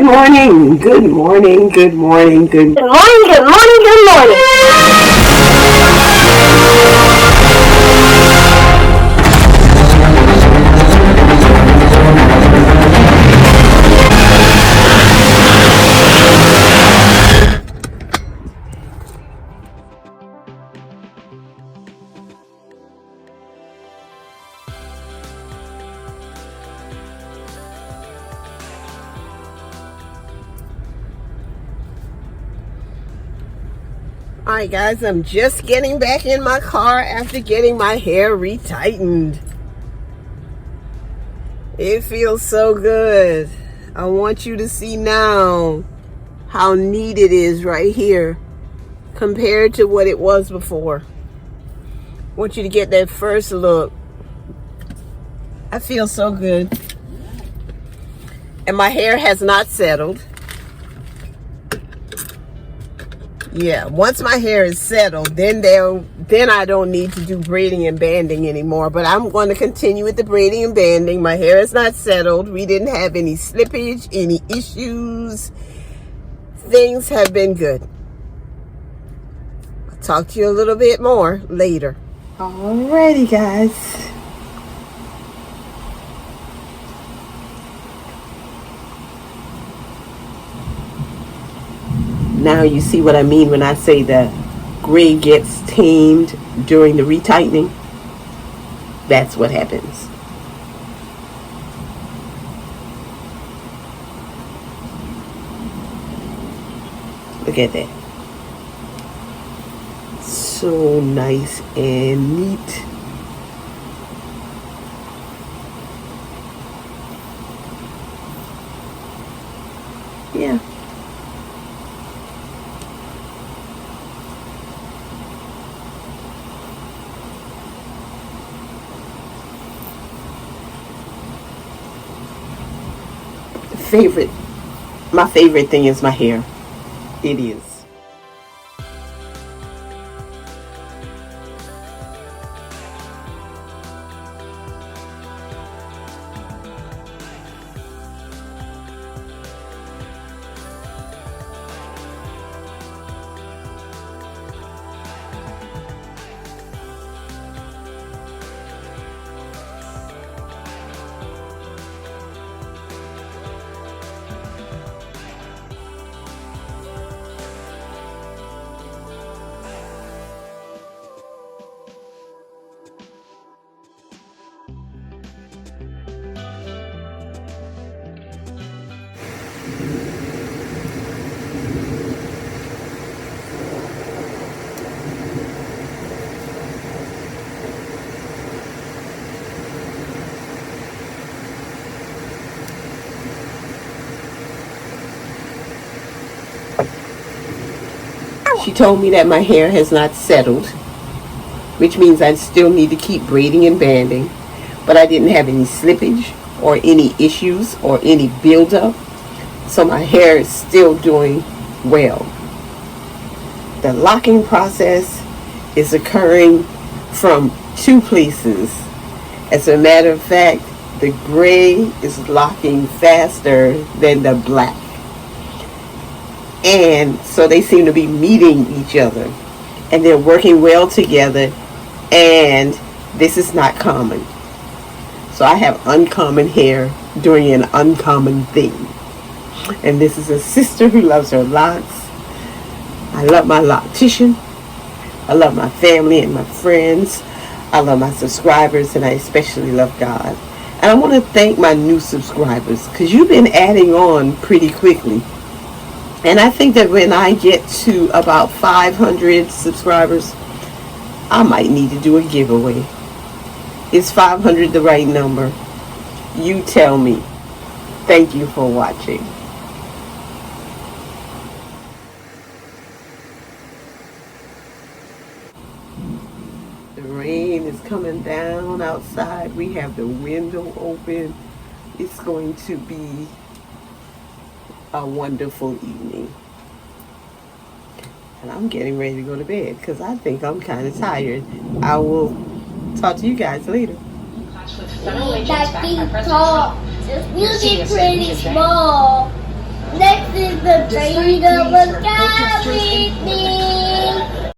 morning, good morning, good morning, good morning, good morning, good morning. Alright guys, I'm just getting back in my car after getting my hair retightened. It feels so good. I want you to see now how neat it is right here compared to what it was before. I want you to get that first look. I feel so good. And my hair has not settled. Yeah, once my hair is settled, then I don't need to do braiding and banding anymore. But I'm going to continue with the braiding and banding. My hair is not settled. We didn't have any slippage, any issues. Things have been good. I'll talk to you a little bit more later. Alrighty, guys. Now you see what I mean when I say the gray gets tamed during the retightening. That's what happens. Look at that. So nice and neat. Yeah. My favorite thing is my hair. It is. She told me that my hair has not settled, which means I still need to keep braiding and banding, but I didn't have any slippage or any issues or any buildup, so my hair is still doing well. The locking process is occurring from two places. As a matter of fact, the gray is locking faster than the black. And so they seem to be meeting each other and they're working well together, and this is not common. So I have uncommon hair doing an uncommon thing. And this is a sister who loves her locks. I love my loctician. I love my family and my friends. I love my subscribers, and I especially love God. And I want to thank my new subscribers because you've been adding on pretty quickly. And I think that when I get to about 500 subscribers, I might need to do a giveaway. Is 500 the right number? You tell me. Thank you for watching. The rain is coming down outside. We have the window open. It's going to be a wonderful evening. And I'm getting ready to go to bed because I think I'm kind of tired. I will talk to you guys later. That big tall. This music pretty small. is the brain of a cat.